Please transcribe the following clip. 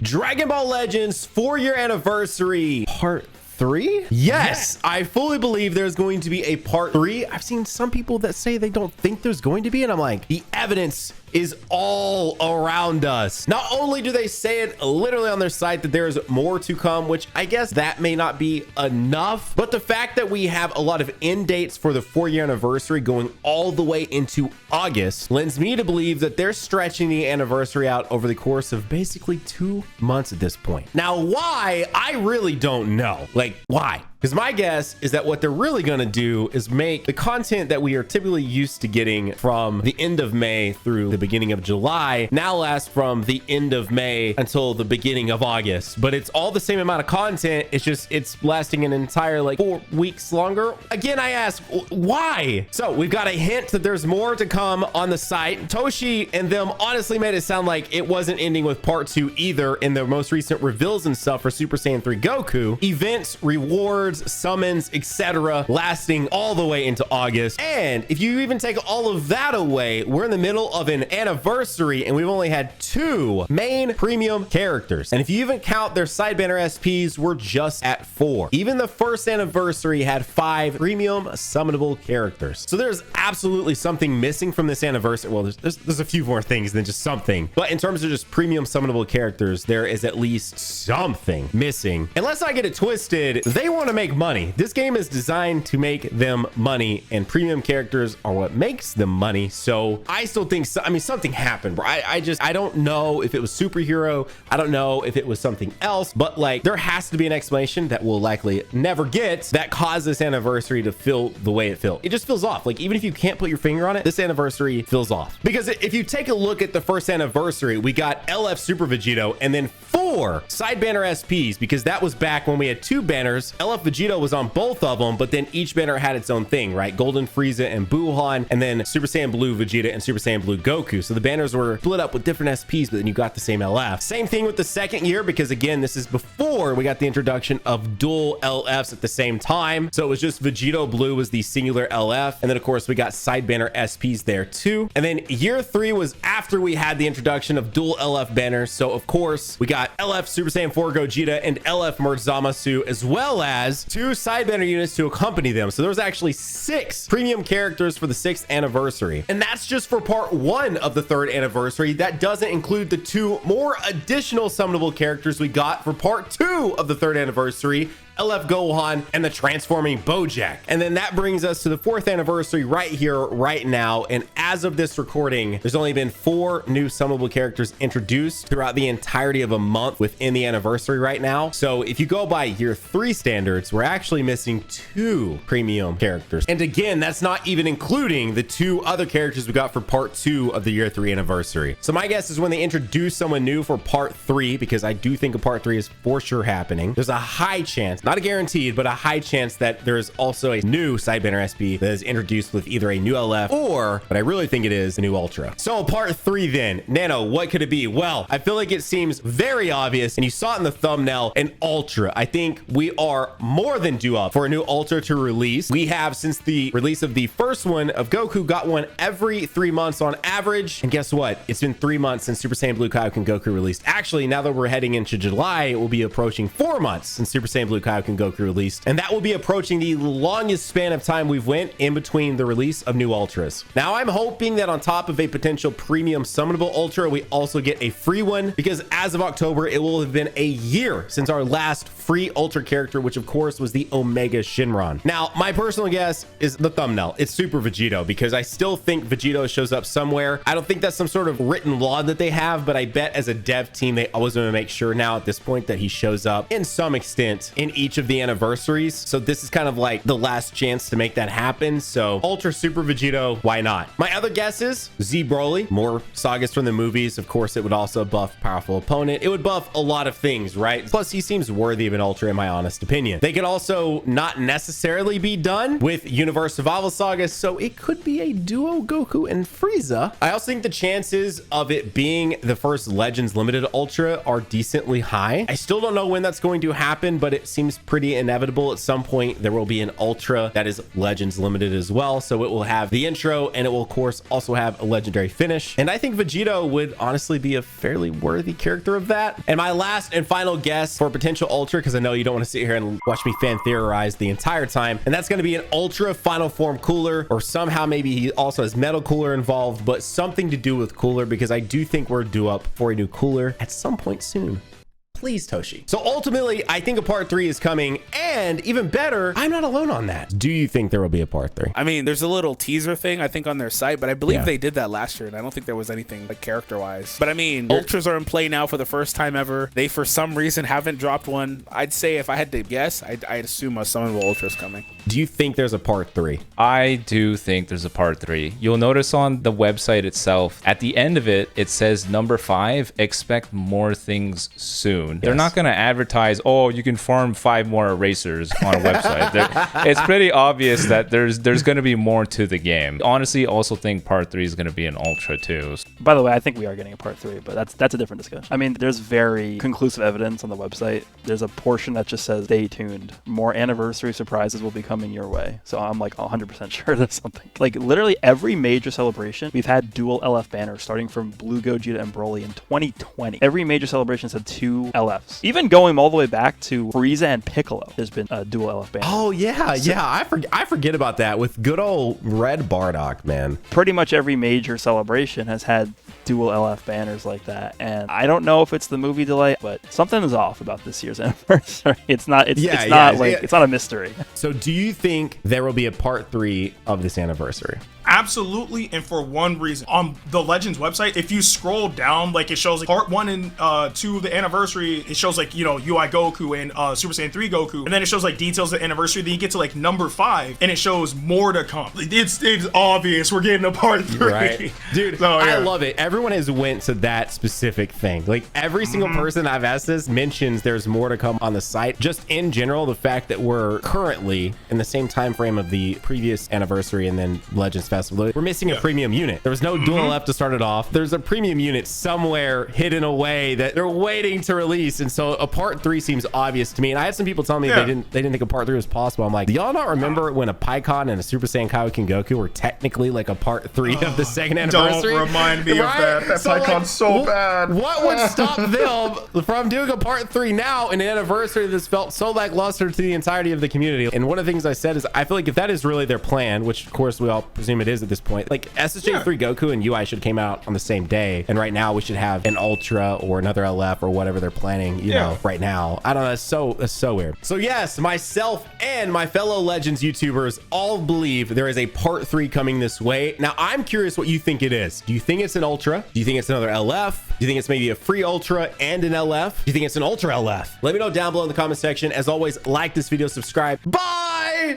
Dragon Ball Legends 4-year anniversary part 3? Yes, I fully believe there's going to be a part 3. I've seen some people that say they don't think there's going to be, and I'm like, the evidence is all around us. Not only do they say it literally on their site that there is more to come, which I guess that may not be enough, but the fact that we have a lot of end dates for the 4-year anniversary going all the way into August lends me to believe that they're stretching the anniversary out over the course of basically 2 months at this point. Now, why? I really don't know. Like, why? Because my guess is that what they're really going to do is make the content that we are typically used to getting from the end of May through the beginning of July now last from the end of May until the beginning of August. But it's all the same amount of content. It's just, it's lasting an entire like 4 weeks longer. Again, I ask, why? So we've got a hint that there's more to come on the site. Toastie and them honestly made it sound like it wasn't ending with part 2 either in the most recent reveals and stuff for Super Saiyan 3 Goku. Events, rewards, summons, etc., lasting all the way into August. And if you even take all of that away, we're in the middle of an anniversary and we've only had 2 main premium characters. And if you even count their side banner SPs, we're just at 4. Even the first anniversary had 5 premium summonable characters. So there's absolutely something missing from this anniversary. Well, there's a few more things than just something, but in terms of just premium summonable characters, there is at least something missing. And let's not get it twisted, they want to make money. This game is designed to make them money, and premium characters are what makes them money. So I still think I mean, something happened, bro. I don't know if it was superhero. I don't know if it was something else, but like there has to be an explanation that we'll likely never get that caused this anniversary to feel the way it felt. It just feels off. Like even if you can't put your finger on it, this anniversary feels off. Because if you take a look at the first anniversary, we got LF Super Vegito and then 4 side banner SPs, because that was back when we had 2 banners. LF Vegito was on both of them, but then each banner had its own thing, right? Golden Frieza and Buuhan, and then Super Saiyan Blue Vegeta and Super Saiyan Blue Goku. So the banners were split up with different SPs, but then you got the same LF. Same thing with the second year, because again, this is before we got the introduction of dual LFs at the same time. So it was just Vegito Blue was the singular LF. And then of course we got side banner SPs there too. And then year 3 was after we had the introduction of dual LF banners. So of course we got LF Super Saiyan 4 Gogeta and LF Merge Zamasu, as well as 2 side banner units to accompany them. So there was actually 6 premium characters for the 6th anniversary. And that's just for part 1 of the 3rd anniversary. That doesn't include the 2 more additional summonable characters we got for part 2 of the 3rd anniversary, LF Gohan and the transforming Bojack. And then that brings us to the 4th anniversary right here, right now. And as of this recording, there's only been 4 new summonable characters introduced throughout the entirety of a month within the anniversary right now. So if you go by year 3 standards, we're actually missing 2 premium characters. And again, that's not even including the 2 other characters we got for part 2 of the year 3 anniversary. So my guess is when they introduce someone new for part 3, because I do think a part 3 is for sure happening, there's a high chance, not a guaranteed, but a high chance that there's also a new side banner SP that is introduced with either a new LF or, but I really think it is, a new Ultra. So part 3 then, Nano, what could it be? Well, I feel like it seems very obvious, and you saw it in the thumbnail, an Ultra. I think we are more than due up for a new Ultra to release. We have, since the release of the first one of Goku, got one every 3 months on average. And guess what? It's been 3 months since Super Saiyan Blue Kaioken Goku released. Actually, now that we're heading into July, it will be approaching 4 months since Super Saiyan Blue Kaioken Goku released, and that will be approaching the longest span of time we've went in between the release of new Ultras. Now I'm hoping that on top of a potential premium summonable Ultra, we also get a free one, because as of October it will have been a year since our last free Ultra character, which of course was the Omega Shinron. Now my personal guess is the thumbnail. It's Super Vegito, because I still think Vegito shows up somewhere. I don't think that's some sort of written law that they have, but I bet as a dev team they always want to make sure now at this point that he shows up in some extent in each of the anniversaries. So this is kind of like the last chance to make that happen. So Ultra Super Vegito, why not? My other guess is Z Broly, more sagas from the movies. Of course, it would also buff powerful opponent. It would buff a lot of things, right? Plus, he seems worthy of an Ultra in my honest opinion. They could also not necessarily be done with Universe Survival Saga, so it could be a duo Goku and Frieza. I also think the chances of it being the first Legends Limited Ultra are decently high. I still don't know when that's going to happen, but it seems seems pretty inevitable. At some point, there will be an Ultra that is Legends limited as well. So it will have the intro, and it will, of course, also have a legendary finish. And I think Vegito would honestly be a fairly worthy character of that. And my last and final guess for potential Ultra, because I know you don't want to sit here and watch me fan theorize the entire time, and that's going to be an Ultra Final Form Cooler, or somehow maybe he also has Metal Cooler involved, but something to do with Cooler, because I do think we're due up for a new Cooler at some point soon. Please, Toshi. So ultimately, I think a part 3 is coming, and even better, I'm not alone on that. Do you think there will be a part 3? I mean, there's a little teaser thing, I think, on their site, but I believe they did that last year, and I don't think there was anything like character-wise. But I mean, Ultras are in play now for the first time ever. They, for some reason, haven't dropped one. I'd say if I had to guess, I'd assume a Summonable Ultra's coming. Do you think there's a part 3? I do think there's a part 3. You'll notice on the website itself, at the end of it, it says number 5, expect more things soon. Yes. They're not going to advertise, oh, you can farm 5 more erasers on a website. It's pretty obvious that there's going to be more to the game. Honestly, also think part 3 is going to be an Ultra too. By the way, I think we are getting a part 3, but that's a different discussion. I mean, there's very conclusive evidence on the website. There's a portion that just says, stay tuned. More anniversary surprises will be coming your way. So I'm like 100% sure there's something. Like literally every major celebration, we've had dual LF banners starting from Blue, Gogeta, and Broly in 2020. Every major celebration had 2 LFs. Even going all the way back to Frieza and Piccolo, there's been a dual LF banner. Oh yeah, so, yeah. I forget about that with good old Red Bardock, man. Pretty much every major celebration has had dual LF banners like that, and I don't know if it's the movie delay, but something is off about this year's anniversary. It's not a mystery. So do you think there will be a part 3 of this anniversary? Absolutely, and for one reason. On the Legends website, if you scroll down, like it shows like part 1 and 2 of the anniversary, it shows like, you know, UI Goku and Super Saiyan 3 Goku, and then it shows like details of the anniversary. Then you get to like number 5, and it shows more to come. It's obvious we're getting a part 3, right? Dude, so, yeah. I love it. Everyone has went to that specific thing. Like every single person I've asked this mentions there's more to come on the site. Just in general, the fact that we're currently in the same time frame of the previous anniversary and then Legends Festival, we're missing a premium unit. There was no dual left to start it off. There's a premium unit somewhere hidden away that they're waiting to release, and so a part 3 seems obvious to me. And I had some people tell me they didn't think a part 3 was possible. I'm like, do y'all not remember when a Pikkon and a Super Saiyan Kaioken Goku were technically like a part 3 of the second anniversary? Don't remind me of that. That Pikkon's so bad. What would stop them from doing a part 3 now, an anniversary that's felt so lackluster to the entirety of the community? And one of the things I said is I feel like if that is really their plan, which of course we all presume it is at this point, like SSJ3 Goku and UI should have came out on the same day, and right now we should have an Ultra or another LF or whatever they're planning, you know, right now. I don't know, that's so weird. So yes, myself and my fellow Legends YouTubers all believe there is a part 3 coming this way. Now I'm curious what you think it is. Do you think it's an Ultra? Do you think it's another LF? Do you think it's maybe a free Ultra and an LF? Do you think it's an Ultra LF? Let me know down below in the comment section. As always, like this video, subscribe. Bye!